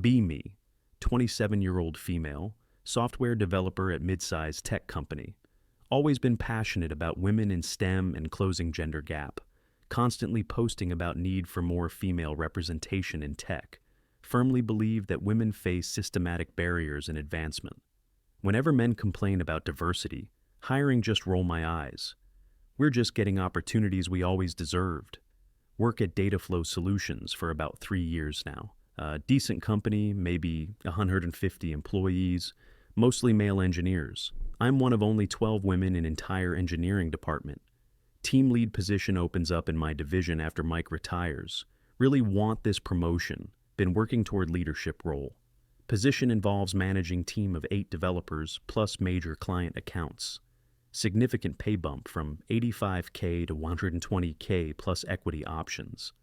Be me, 27-year-old female, software developer at mid-sized tech company. Always been passionate about women in STEM and closing gender gap. Constantly posting about need for more female representation in tech. Firmly believe that women face systematic barriers in advancement. Whenever men complain about diversity, hiring just roll my eyes. We're just getting opportunities we always deserved. Work at Dataflow Solutions for about 3 years now. Decent company, maybe 150 employees, mostly male engineers. I'm one of only 12 women in entire engineering department. Team lead position opens up in my division after Mike retires. Really want this promotion. Been working toward leadership role. Position involves managing team of 8 developers plus major client accounts. Significant pay bump from $85K to $120K plus equity options.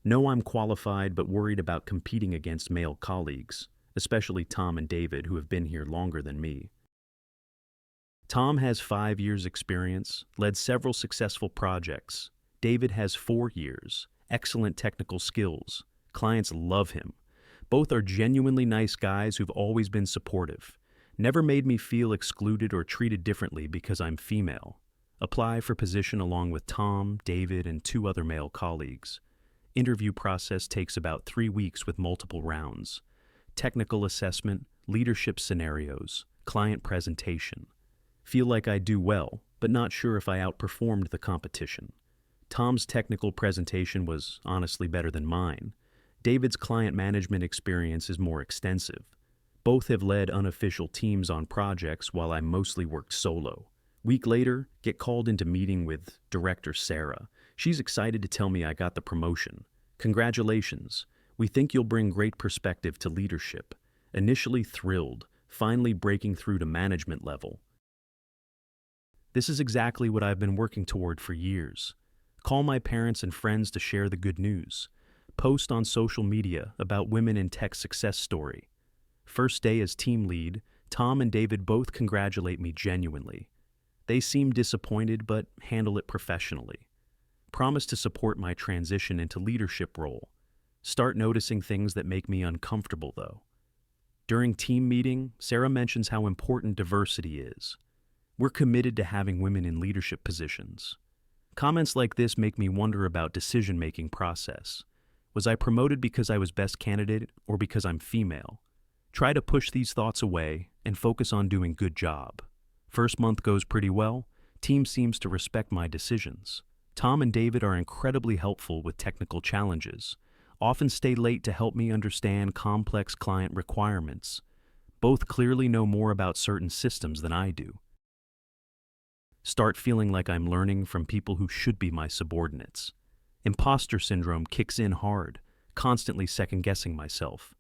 Know I'm qualified but worried about competing against male colleagues, especially Tom and David who have been here longer than me. Tom has 5 years experience, led several successful projects. David has 4 years, excellent technical skills. Clients love him. Both are genuinely nice guys who've always been supportive. Never made me feel excluded or treated differently because I'm female. Apply for position along with Tom, David, and 2 other male colleagues. Interview process takes about 3 weeks with multiple rounds. Technical assessment, leadership scenarios, client presentation. Feel like I do well, but not sure if I outperformed the competition. Tom's technical presentation was honestly better than mine. David's client management experience is more extensive. Both have led unofficial teams on projects while I mostly worked solo. Week later, get called into meeting with Director Sarah. She's excited to tell me I got the promotion. Congratulations. We think you'll bring great perspective to leadership. Initially thrilled, finally breaking through to management level. This is exactly what I've been working toward for years. Call my parents and friends to share the good news. Post on social media about women in tech success story. First day as team lead, Tom and David both congratulate me genuinely. They seem disappointed but handle it professionally. Promise to support my transition into leadership role. Start noticing things that make me uncomfortable though. During team meeting, Sarah mentions how important diversity is. We're committed to having women in leadership positions. Comments like this make me wonder about decision-making process. Was I promoted because I was best candidate or because I'm female? Try to push these thoughts away and focus on doing good job. First month goes pretty well. Team seems to respect my decisions. Tom and David are incredibly helpful with technical challenges. Often stay late to help me understand complex client requirements. Both clearly know more about certain systems than I do. Start feeling like I'm learning from people who should be my subordinates. Imposter syndrome kicks in hard, constantly second-guessing myself.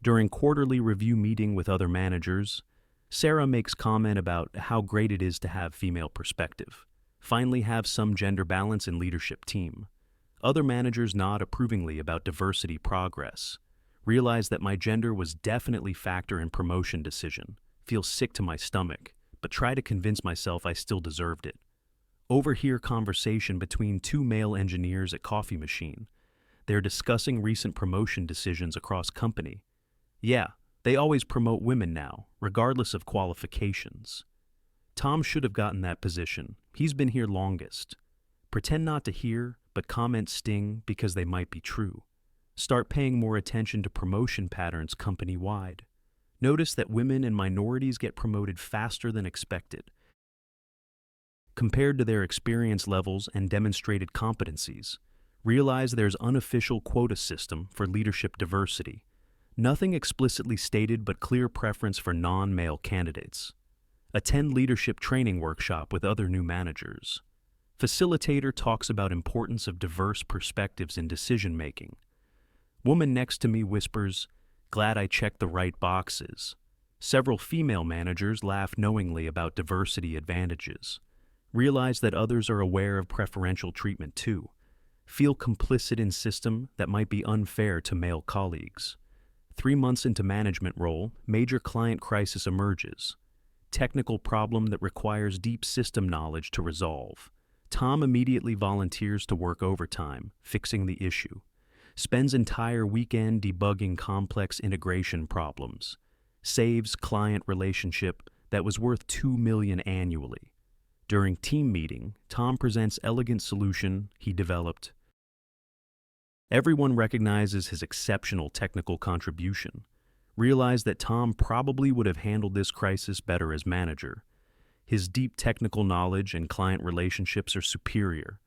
During quarterly review meeting with other managers, Sarah makes comment about how great it is to have female perspective. Finally have some gender balance in leadership team. Other managers nod approvingly about diversity progress. Realize that my gender was definitely factor in promotion decision. Feel sick to my stomach, but try to convince myself I still deserved it. Overhear conversation between 2 male engineers at coffee machine. They're discussing recent promotion decisions across company. Yeah, they always promote women now, regardless of qualifications. Tom should have gotten that position. He's been here longest. Pretend not to hear, but comments sting because they might be true. Start paying more attention to promotion patterns company-wide. Notice that women and minorities get promoted faster than expected. Compared to their experience levels and demonstrated competencies, realize there's unofficial quota system for leadership diversity. Nothing explicitly stated but clear preference for non-male candidates. Attend leadership training workshop with other new managers. Facilitator talks about importance of diverse perspectives in decision-making. Woman next to me whispers, "Glad I checked the right boxes." Several female managers laugh knowingly about diversity advantages. Realize that others are aware of preferential treatment too. Feel complicit in system that might be unfair to male colleagues. 3 months into management role, major client crisis emerges. Technical problem that requires deep system knowledge to resolve. Tom immediately volunteers to work overtime, fixing the issue. Spends entire weekend debugging complex integration problems. Saves client relationship that was worth $2 million annually. During team meeting, Tom presents elegant solution he developed. Everyone recognizes his exceptional technical contribution. Realize that Tom probably would have handled this crisis better as manager. His deep technical knowledge and client relationships are superior.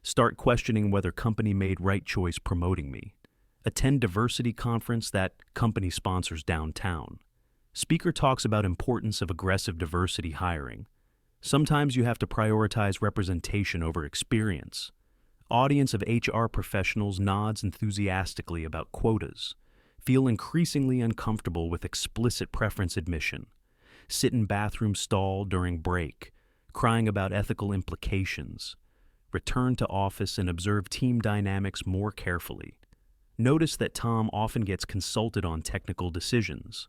Start questioning whether company made right choice promoting me. Attend diversity conference that company sponsors downtown. Speaker talks about importance of aggressive diversity hiring. Sometimes you have to prioritize representation over experience. Audience of HR professionals nods enthusiastically about quotas. Feel increasingly uncomfortable with explicit preference admission. Sit in bathroom stall during break, crying about ethical implications. Return to office and observe team dynamics more carefully. Notice that Tom often gets consulted on technical decisions.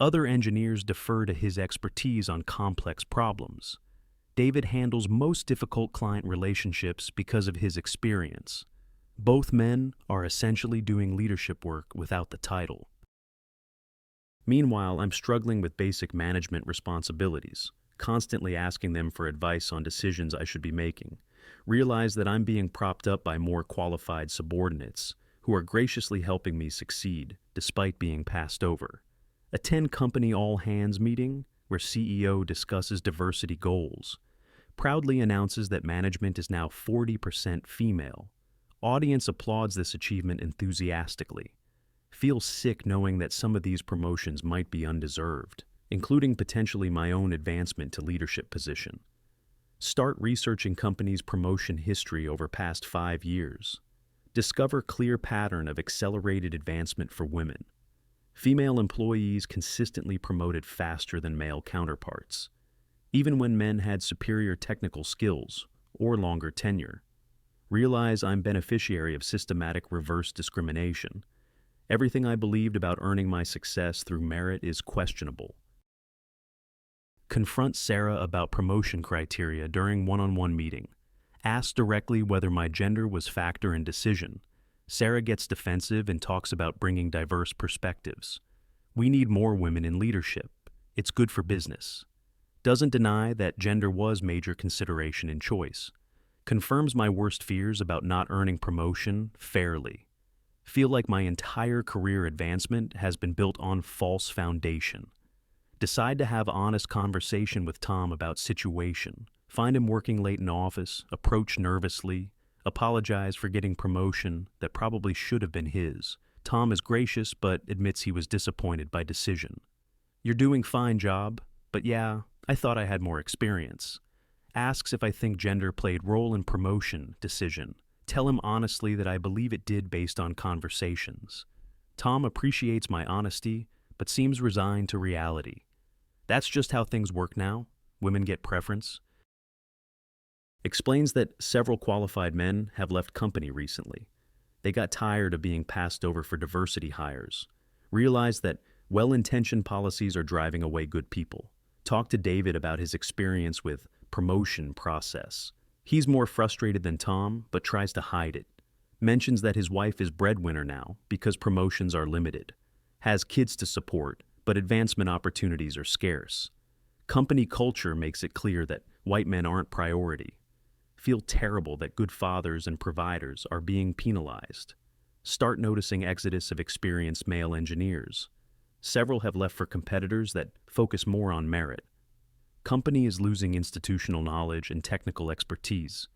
Other engineers defer to his expertise on complex problems. David handles most difficult client relationships because of his experience. Both men are essentially doing leadership work without the title. Meanwhile, I'm struggling with basic management responsibilities, constantly asking them for advice on decisions I should be making. Realize that I'm being propped up by more qualified subordinates who are graciously helping me succeed despite being passed over. Attend company all-hands meeting where CEO discusses diversity goals. Proudly announces that management is now 40% female. Audience applauds this achievement enthusiastically. Feel sick knowing that some of these promotions might be undeserved, including potentially my own advancement to leadership position. Start researching company's promotion history over past 5 years. Discover clear pattern of accelerated advancement for women. Female employees consistently promoted faster than male counterparts, even when men had superior technical skills or longer tenure. Realize I'm beneficiary of systematic reverse discrimination. Everything I believed about earning my success through merit is questionable. Confront Sarah about promotion criteria during one-on-one meeting. Ask directly whether my gender was factor in decision. Sarah gets defensive and talks about bringing diverse perspectives. We need more women in leadership. It's good for business. Doesn't deny that gender was major consideration in choice. Confirms my worst fears about not earning promotion fairly. Feel like my entire career advancement has been built on false foundation. Decide to have honest conversation with Tom about situation. Find him working late in office, approach nervously, apologize for getting promotion that probably should have been his. Tom is gracious but admits he was disappointed by decision. You're doing fine job, but yeah, I thought I had more experience. Asks if I think gender played role in promotion decision. Tell him honestly that I believe it did based on conversations. Tom appreciates my honesty, but seems resigned to reality. That's just how things work now. Women get preference. Explains that several qualified men have left company recently. They got tired of being passed over for diversity hires. Realized that well-intentioned policies are driving away good people. Talk to David about his experience with promotion process. He's more frustrated than Tom, but tries to hide it. Mentions that his wife is breadwinner now because promotions are limited. Has kids to support, but advancement opportunities are scarce. Company culture makes it clear that white men aren't priority. Feel terrible that good fathers and providers are being penalized. Start noticing exodus of experienced male engineers. Several have left for competitors that focus more on merit. Company is losing institutional knowledge and technical expertise.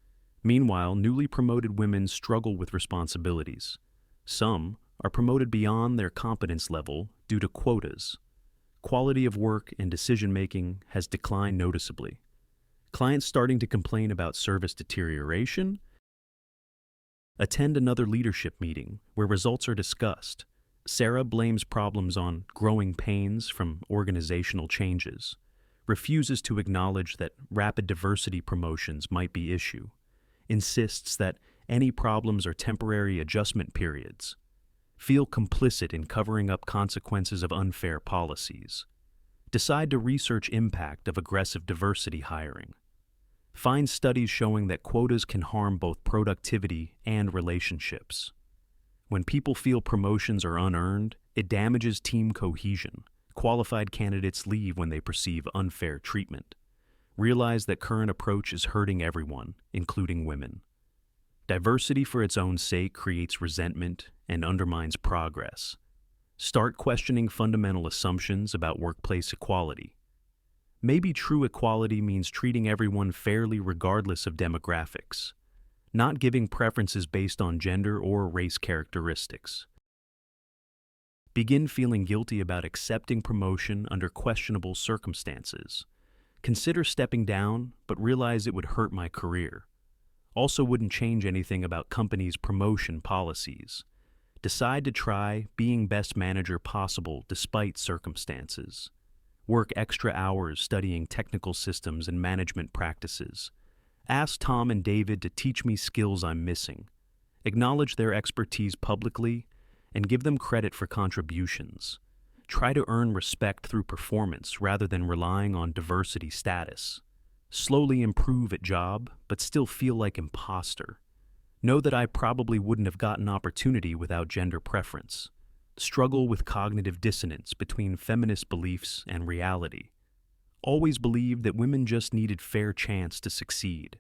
Meanwhile, newly promoted women struggle with responsibilities. Some are promoted beyond their competence level due to quotas. Quality of work and decision-making has declined noticeably. Clients starting to complain about service deterioration. Attend another leadership meeting where results are discussed. Sarah blames problems on growing pains from organizational changes. Refuses to acknowledge that rapid diversity promotions might be issue. Insists that any problems are temporary adjustment periods. Feel complicit in covering up consequences of unfair policies. Decide to research impact of aggressive diversity hiring. Find studies showing that quotas can harm both productivity and relationships. When people feel promotions are unearned, it damages team cohesion. Qualified candidates leave when they perceive unfair treatment. Realize that current approach is hurting everyone, including women. Diversity for its own sake creates resentment and undermines progress. Start questioning fundamental assumptions about workplace equality. Maybe true equality means treating everyone fairly regardless of demographics, not giving preferences based on gender or race characteristics. Begin feeling guilty about accepting promotion under questionable circumstances. Consider stepping down, but realize it would hurt my career. Also wouldn't change anything about companies' promotion policies. Decide to try being best manager possible despite circumstances. Work extra hours studying technical systems and management practices. Ask Tom and David to teach me skills I'm missing. Acknowledge their expertise publicly and give them credit for contributions. Try to earn respect through performance rather than relying on diversity status. Slowly improve at job, but still feel like imposter. Know that I probably wouldn't have gotten opportunity without gender preference. Struggle with cognitive dissonance between feminist beliefs and reality. Always believed that women just needed fair chance to succeed.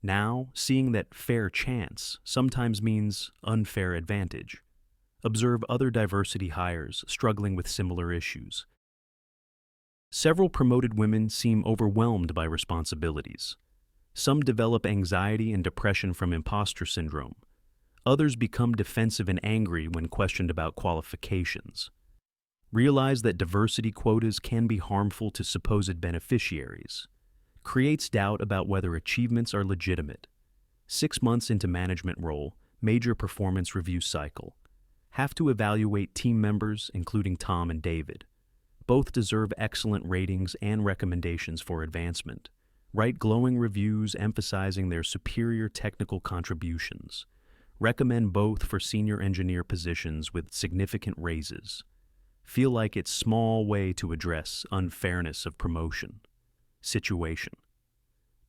Now, seeing that fair chance sometimes means unfair advantage. Observe other diversity hires struggling with similar issues. Several promoted women seem overwhelmed by responsibilities. Some develop anxiety and depression from imposter syndrome. Others become defensive and angry when questioned about qualifications. Realize that diversity quotas can be harmful to supposed beneficiaries. Creates doubt about whether achievements are legitimate. 6 months into management role, major performance review cycle. Have to evaluate team members, including Tom and David. Both deserve excellent ratings and recommendations for advancement. Write glowing reviews emphasizing their superior technical contributions. Recommend both for senior engineer positions with significant raises. Feel like it's small way to address unfairness of promotion. Situation.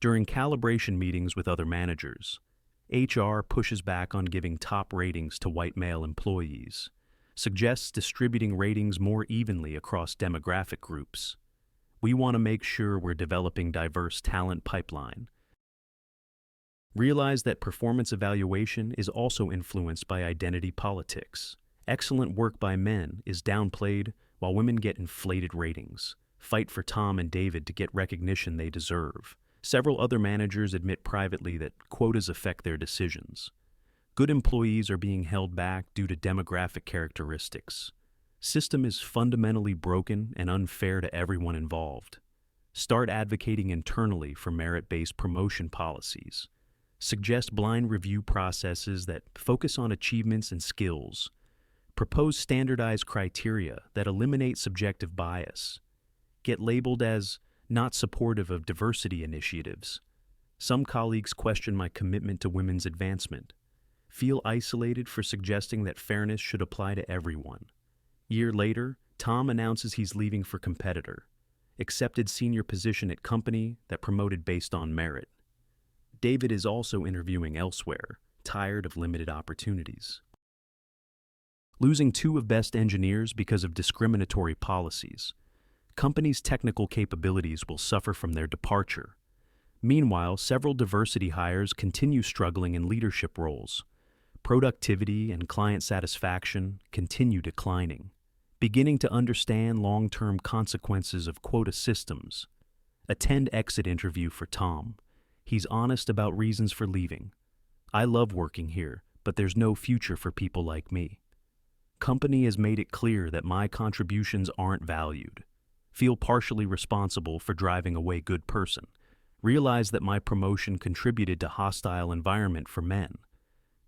During calibration meetings with other managers, HR pushes back on giving top ratings to white male employees. Suggests distributing ratings more evenly across demographic groups. We want to make sure we're developing diverse talent pipeline. Realize that performance evaluation is also influenced by identity politics. Excellent work by men is downplayed while women get inflated ratings. Fight for Tom and David to get recognition they deserve. Several other managers admit privately that quotas affect their decisions. Good employees are being held back due to demographic characteristics. System is fundamentally broken and unfair to everyone involved. Start advocating internally for merit-based promotion policies. Suggest blind review processes that focus on achievements and skills. Propose standardized criteria that eliminate subjective bias. Get labeled as not supportive of diversity initiatives. Some colleagues question my commitment to women's advancement. Feel isolated for suggesting that fairness should apply to everyone. Year later, Tom announces he's leaving for competitor. Accepted senior position at company that promoted based on merit. David is also interviewing elsewhere, tired of limited opportunities. Losing 2 of best engineers because of discriminatory policies. Companies' technical capabilities will suffer from their departure. Meanwhile, several diversity hires continue struggling in leadership roles. Productivity and client satisfaction continue declining. Beginning to understand long-term consequences of quota systems. Attend exit interview for Tom. He's honest about reasons for leaving. I love working here, but there's no future for people like me. Company has made it clear that my contributions aren't valued. Feel partially responsible for driving away good person. Realize that my promotion contributed to hostile environment for men.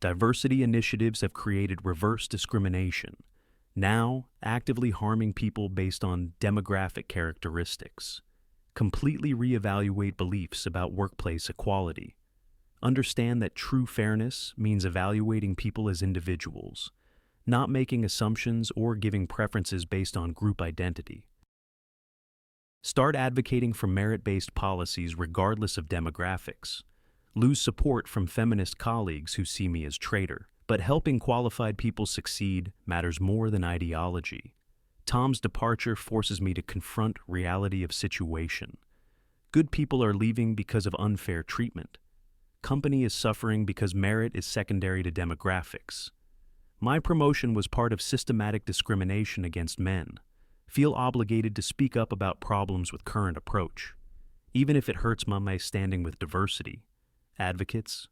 Diversity initiatives have created reverse discrimination, now actively harming people based on demographic characteristics. Completely reevaluate beliefs about workplace equality. Understand that true fairness means evaluating people as individuals, not making assumptions or giving preferences based on group identity. Start advocating for merit-based policies regardless of demographics. Lose support from feminist colleagues who see me as traitor, but But helping qualified people succeed matters more than ideology. Tom's departure forces me to confront reality of situation. Good people are leaving because of unfair treatment. Company is suffering because merit is secondary to demographics. My promotion was part of systematic discrimination against men. Feel obligated to speak up about problems with current approach, even if it hurts my standing with diversity. Advocates,